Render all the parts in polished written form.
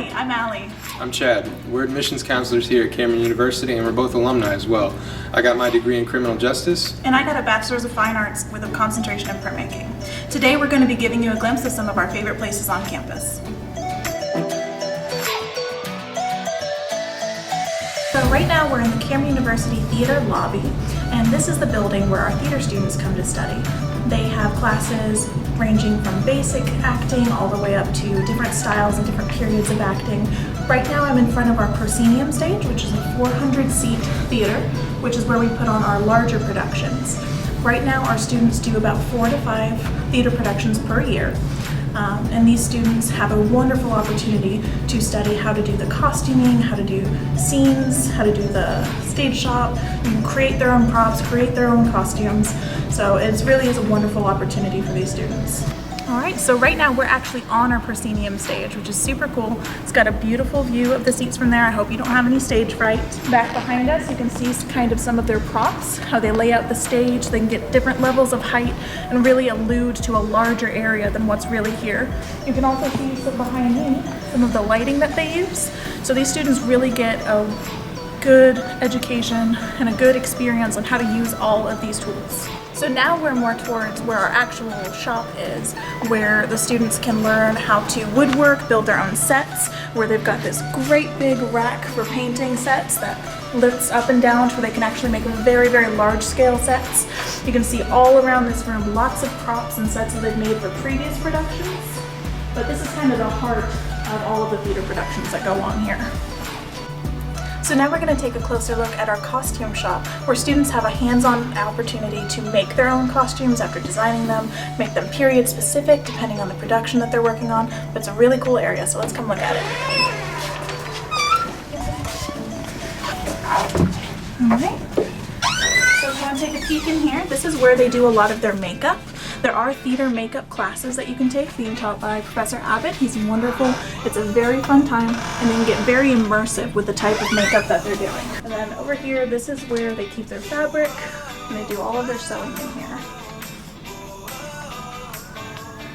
Hi, I'm Allie. I'm Chad. We're admissions counselors here at Cameron University, and we're both alumni as well. I got my degree in criminal justice. And I got a Bachelor's of Fine Arts with a concentration in printmaking. Today we're going to be giving you a glimpse of some of our favorite places on campus. So right now we're in the Cameron University Theater lobby, and this is the building where our theater students come to study. They have classes ranging from basic acting all the way up to different styles and different periods of acting. Right now I'm in front of our proscenium stage, which is a 400-seat theater, which is where we put on our larger productions. Right now our students do about 4 to 5 theater productions per year. And these students have a wonderful opportunity to study how to do the costuming, how to do scenes, how to do the stage shop, create their own props, create their own costumes. So it really is a wonderful opportunity for these students. Alright, so right now we're actually on our proscenium stage, which is super cool. It's got a beautiful view of the seats from there. I hope you don't have any stage fright. Back behind us you can see kind of some of their props, how they lay out the stage. They can get different levels of height and really allude to a larger area than what's really here. You can also see behind me some of the lighting that they use. So these students really get a good education and a good experience on how to use all of these tools. So now we're more towards where our actual shop is, where the students can learn how to woodwork, build their own sets, where they've got this great big rack for painting sets that lifts up and down to where they can actually make very, very large scale sets. You can see all around this room lots of props and sets that they've made for previous productions, but this is kind of the heart of all of the theater productions that go on here. So now we're going to take a closer look at our costume shop, where students have a hands-on opportunity to make their own costumes after designing them, make them period specific depending on the production that they're working on. But it's a really cool area, so let's come look at it. Alright, so if you want to take a peek in here, this is where they do a lot of their makeup. There are theater makeup classes that you can take being taught by Professor Abbott. He's wonderful. It's a very fun time, and they can get very immersive with the type of makeup that they're doing. And then over here, this is where they keep their fabric, and they do all of their sewing in here.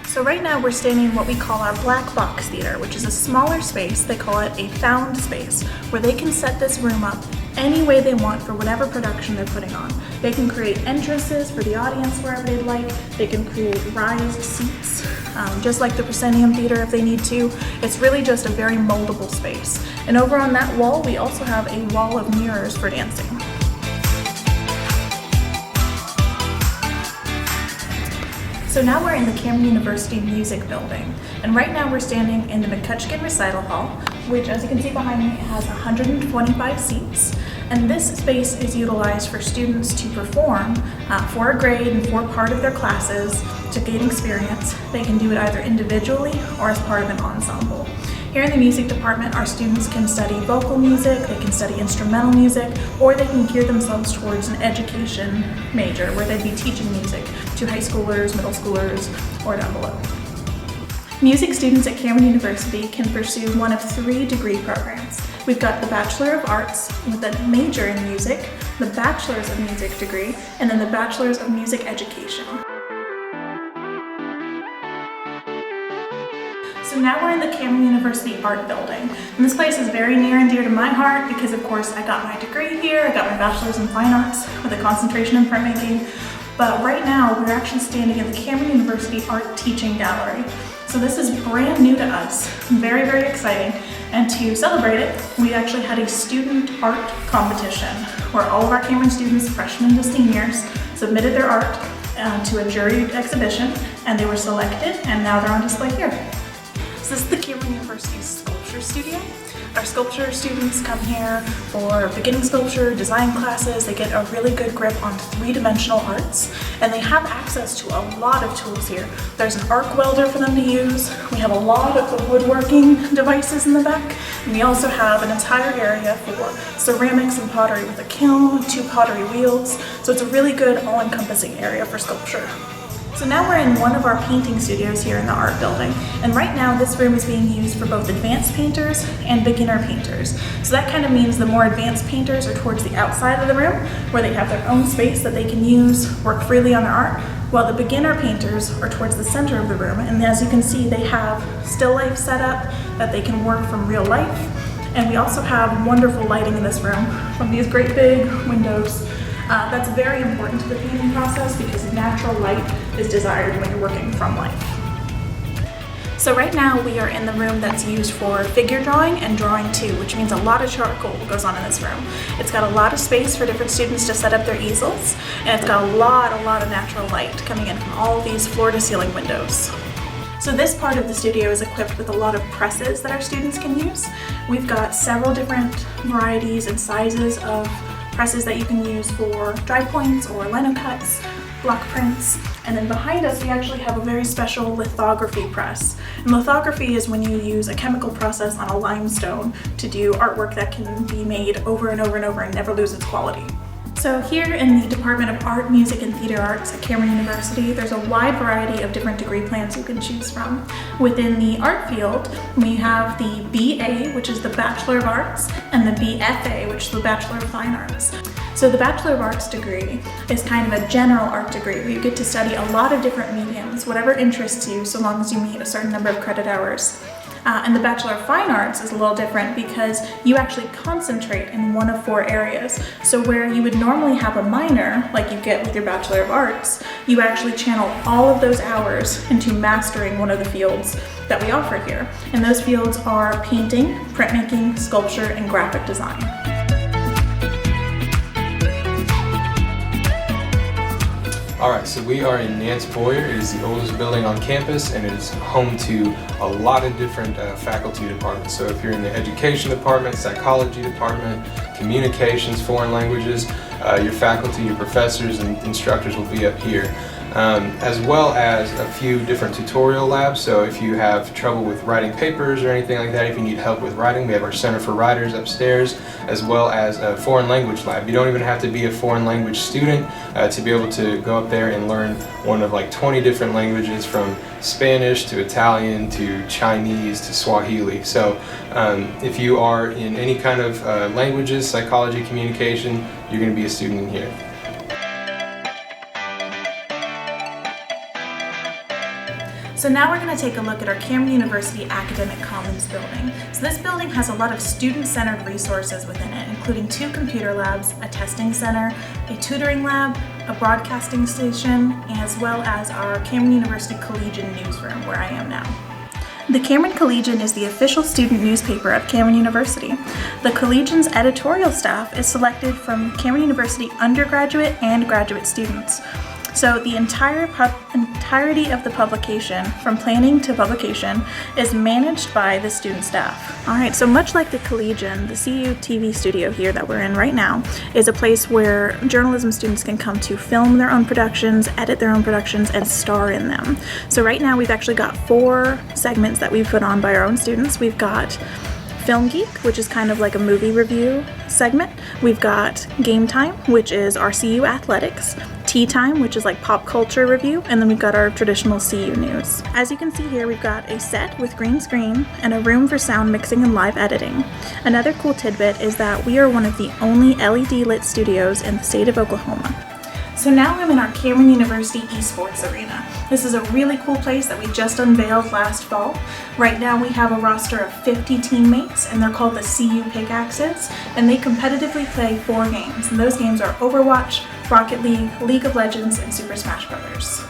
So right now we're standing in what we call our black box theater, which is a smaller space. They call it a found space, where they can set this room up any way they want for whatever production they're putting on. They can create entrances for the audience wherever they'd like. They can create raised seats, just like the proscenium theater if they need to. It's really just a very moldable space. And over on that wall, we also have a wall of mirrors for dancing. So now we're in the Cameron University Music Building, and right now we're standing in the McCutcheon Recital Hall, which, as you can see behind me, has 125 seats. And this space is utilized for students to perform for a grade and for part of their classes to gain experience. They can do it either individually or as part of an ensemble. Here in the music department, our students can study vocal music, they can study instrumental music, or they can gear themselves towards an education major where they'd be teaching music to high schoolers, middle schoolers, or down below. Music students at Cameron University can pursue one of 3 degree programs. We've got the Bachelor of Arts with a major in music, the Bachelor's of Music degree, and then the Bachelor's of Music Education. So now we're in the Cameron University Art Building, and this place is very near and dear to my heart because, of course, I got my degree here. I got my Bachelor's in Fine Arts with a concentration in printmaking. But right now we're actually standing in the Cameron University Art Teaching Gallery. So this is brand new to us, very, very exciting. And to celebrate it, we actually had a student art competition where all of our Cameron students, freshmen to seniors, submitted their art to a juried exhibition, and they were selected, and now they're on display here. So this is the Cameron University Sculpture Studio. Our sculpture students come here for beginning sculpture, design classes. They get a really good grip on 3-dimensional arts, and they have access to a lot of tools here. There's an arc welder for them to use. We have a lot of the woodworking devices in the back. And we also have an entire area for ceramics and pottery with a kiln, 2 pottery wheels. So it's a really good all-encompassing area for sculpture. So now we're in one of our painting studios here in the art building, and right now this room is being used for both advanced painters and beginner painters. So that kind of means the more advanced painters are towards the outside of the room, where they have their own space that they can use, work freely on their art, while the beginner painters are towards the center of the room. And as you can see, they have still life set up that they can work from real life. And we also have wonderful lighting in this room from these great big windows. That's very important to the painting process because natural light is desired when you're working from life. So right now we are in the room that's used for figure drawing and drawing too, which means a lot of charcoal goes on in this room. It's got a lot of space for different students to set up their easels, and it's got a lot of natural light coming in from all these floor to ceiling windows. So this part of the studio is equipped with a lot of presses that our students can use. We've got several different varieties and sizes of presses that you can use for dry points or lino cuts, block prints, and then behind us we actually have a very special lithography press. And lithography is when you use a chemical process on a limestone to do artwork that can be made over and over and over and never lose its quality. So here in the Department of Art, Music, and Theater Arts at Cameron University, there's a wide variety of different degree plans you can choose from. Within the art field, we have the BA, which is the Bachelor of Arts, and the BFA, which is the Bachelor of Fine Arts. So the Bachelor of Arts degree is kind of a general art degree where you get to study a lot of different mediums, whatever interests you, so long as you meet a certain number of credit hours. And the Bachelor of Fine Arts is a little different because you actually concentrate in one of 4 areas. So where you would normally have a minor, like you get with your Bachelor of Arts, you actually channel all of those hours into mastering one of the fields that we offer here. And those fields are painting, printmaking, sculpture, and graphic design. Alright, so we are in Nance Boyer. It is the oldest building on campus and it is home to a lot of different faculty departments. So if you're in the education department, psychology department, communications, foreign languages, your faculty, your professors, and instructors will be up here. As well as a few different tutorial labs. So if you have trouble with writing papers or anything like that, if you need help with writing, we have our Center for Writers upstairs, as well as a foreign language lab. You don't even have to be a foreign language student to be able to go up there and learn one of like 20 different languages, from Spanish to Italian to Chinese to Swahili. So if you are in any kind of languages, psychology, communication, you're going to be a student in here. So now we're going to take a look at our Cameron University Academic Commons building. So this building has a lot of student-centered resources within it, including 2 computer labs, a testing center, a tutoring lab, a broadcasting station, as well as our Cameron University Collegian newsroom, where I am now. The Cameron Collegian is the official student newspaper of Cameron University. The Collegian's editorial staff is selected from Cameron University undergraduate and graduate students. So the entirety of the publication, from planning to publication, is managed by the student staff. Alright, so much like the Collegian, the CU TV studio here that we're in right now is a place where journalism students can come to film their own productions, edit their own productions, and star in them. So right now we've actually got 4 segments that we've put on by our own students. We've got Film Geek, which is kind of like a movie review segment. We've got Game Time, which is our CU athletics. Tea Time, which is like pop culture review, and then we've got our traditional CU news. As you can see here, we've got a set with green screen and a room for sound mixing and live editing. Another cool tidbit is that we are one of the only LED lit studios in the state of Oklahoma. So now I'm in our Cameron University Esports Arena. This is a really cool place that we just unveiled last fall. Right now we have a roster of 50 teammates, and they're called the CU Pickaxes, and they competitively play 4 games, and those games are Overwatch, Rocket League, League of Legends, and Super Smash Bros.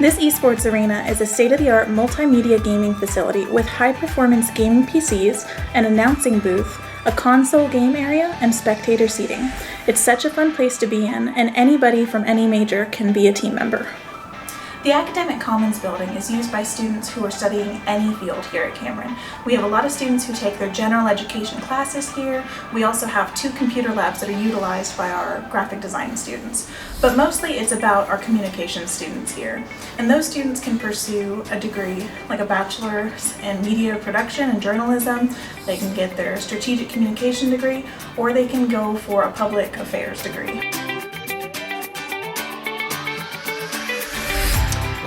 This esports arena is a state-of-the-art multimedia gaming facility with high-performance gaming PCs, an announcing booth, a console game area, and spectator seating. It's such a fun place to be in, and anybody from any major can be a team member. The Academic Commons building is used by students who are studying any field here at Cameron. We have a lot of students who take their general education classes here. We also have 2 computer labs that are utilized by our graphic design students. But mostly it's about our communication students here. And those students can pursue a degree, like a bachelor's in media production and journalism. They can get their strategic communication degree, or they can go for a public affairs degree.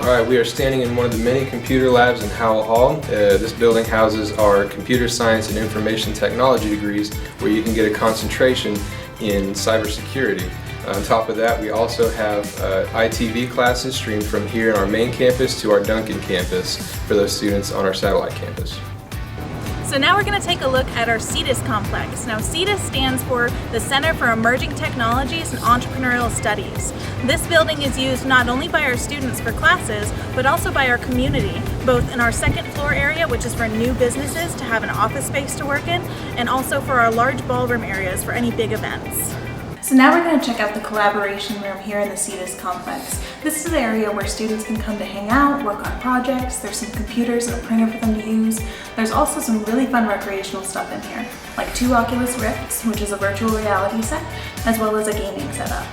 Alright, we are standing in one of the many computer labs in Howell Hall. This building houses our computer science and information technology degrees, where you can get a concentration in cybersecurity. On top of that, we also have ITV classes streamed from here in our main campus to our Duncan campus for those students on our satellite campus. So now we're going to take a look at our CETUS complex. Now CETUS stands for the Center for Emerging Technologies and Entrepreneurial Studies. This building is used not only by our students for classes, but also by our community, both in our second floor area, which is for new businesses to have an office space to work in, and also for our large ballroom areas for any big events. So now we're going to check out the collaboration room here in the CETUS complex. This is the area where students can come to hang out, work on projects. There's some computers and a printer for them to use. There's also some really fun recreational stuff in here, like 2 Oculus Rifts, which is a virtual reality set, as well as a gaming setup.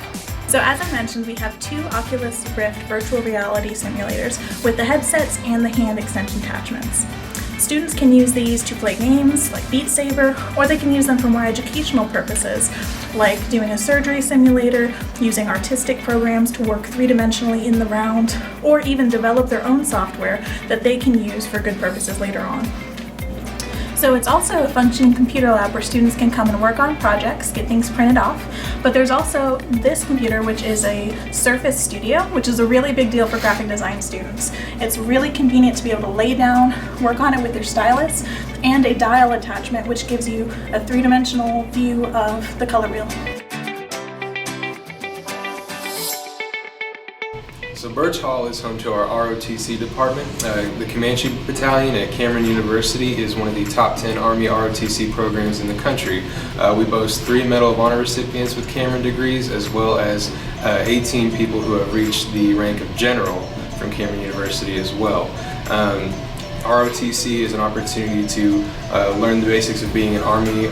So as I mentioned, we have 2 Oculus Rift virtual reality simulators with the headsets and the hand extension attachments. Students can use these to play games like Beat Saber, or they can use them for more educational purposes, like doing a surgery simulator, using artistic programs to work 3-dimensionally in the round, or even develop their own software that they can use for good purposes later on. So it's also a functioning computer lab where students can come and work on projects, get things printed off. But there's also this computer, which is a Surface Studio, which is a really big deal for graphic design students. It's really convenient to be able to lay down, work on it with your stylus, and a dial attachment, which gives you a 3-dimensional view of the color wheel. So Birch Hall is home to our ROTC department. The Comanche Battalion at Cameron University is one of the top 10 Army ROTC programs in the country. We boast 3 Medal of Honor recipients with Cameron degrees, as well as 18 people who have reached the rank of general from Cameron University as well. ROTC is an opportunity to learn the basics of being an Army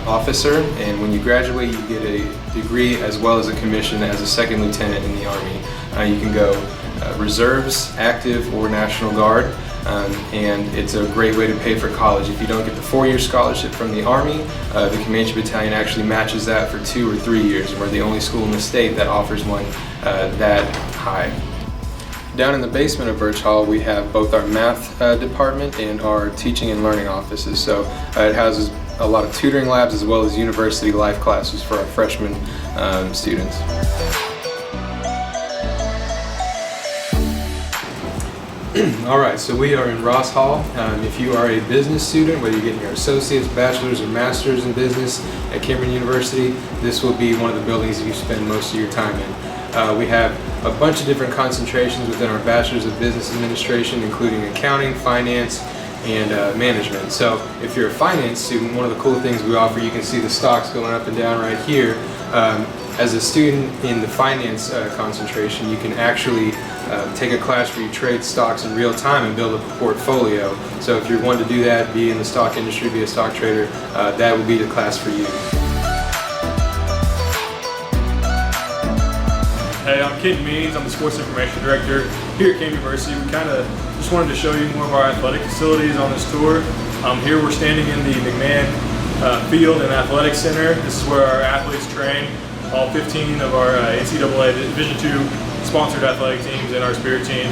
officer, and when you graduate you get a degree as well as a commission as a second lieutenant in the Army. You can go reserves, active, or National Guard, and it's a great way to pay for college. If you don't get the 4-year scholarship from the Army, the Comanche Battalion actually matches that for 2 or 3 years, and we're the only school in the state that offers one that high. Down in the basement of Birch Hall, we have both our math department and our teaching and learning offices. So it houses a lot of tutoring labs as well as university life classes for our freshman students. Alright, so we are in Ross Hall. If you are a business student, whether you're getting your associate's, bachelor's, or master's in business at Cameron University, this will be one of the buildings you spend most of your time in. We have a bunch of different concentrations within our Bachelor's of Business Administration, including accounting, finance, and management. So if you're a finance student, one of the cool things we offer, you can see the stocks going up and down right here. As a student in the finance concentration, you can actually take a class where you trade stocks in real time and build up a portfolio. So if you're one to do that, be in the stock industry, be a stock trader, that would be the class for you. Hey, I'm Ken Means. I'm the Sports Information Director here at Cameron University. We kind of just wanted to show you more of our athletic facilities on this tour. Here we're standing in the McMahon Field and Athletics Center. This is where our athletes train. All 15 of our NCAA Division II sponsored athletic teams and our spirit team.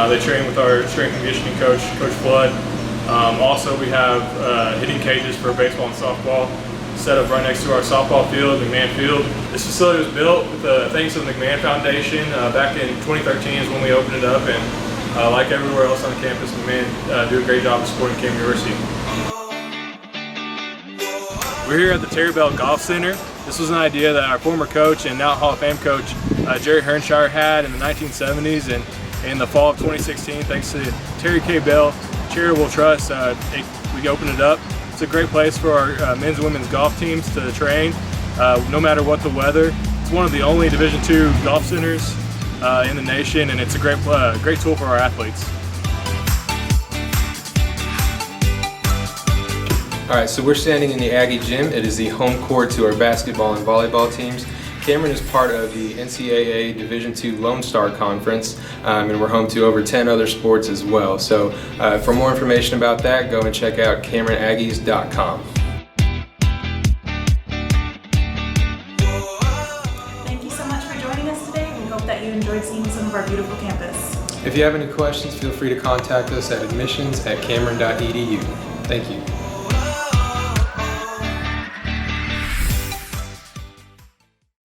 They train with our strength and conditioning coach, Coach Flood. Also, we have hitting cages for baseball and softball set up right next to our softball field, McMahon Field. This facility was built with thanks to the McMahon Foundation. Back in 2013 is when we opened it up, and like everywhere else on the campus, McMahon do a great job of supporting Cameron University. We're here at the Terry Bell Golf Center. This was an idea that our former coach and now Hall of Fame coach Jerry Hernshire had in the 1970s, and in the fall of 2016, thanks to Terry K. Bell Charitable Trust, we opened it up. It's a great place for our men's and women's golf teams to train, no matter what the weather. It's one of the only Division II golf centers in the nation, and it's a great tool for our athletes. Alright, so we're standing in the Aggie Gym. It is the home court to our basketball and volleyball teams. Cameron is part of the NCAA Division II Lone Star Conference, and we're home to over 10 other sports as well. So for more information about that, go and check out CameronAggies.com. Thank you so much for joining us today. We hope that you enjoyed seeing some of our beautiful campus. If you have any questions, feel free to contact us at admissions@cameron.edu. Thank you.